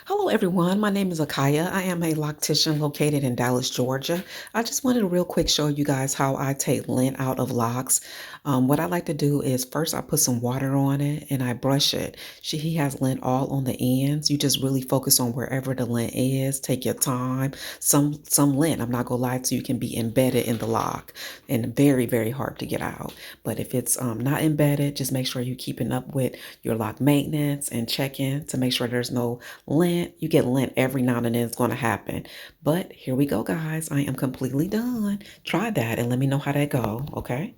Hello, everyone. My name is Akaya. I am a loctician located in Dallas, Georgia. I just wanted to real quick show you guys how I take lint out of locks. What I like to do is first I put some water on it and I brush it. He has lint all on the ends. You just really focus on wherever the lint is. Take your time. Some lint, I'm not gonna lie to you, can be embedded in the lock and very, very hard to get out. But if it's not embedded, just make sure you're keeping up with your lock maintenance and checking to make sure there's no lint. You get lint every now and then, it's going to happen. But here we go, guys. I am completely done. Try that and let me know how that go, okay?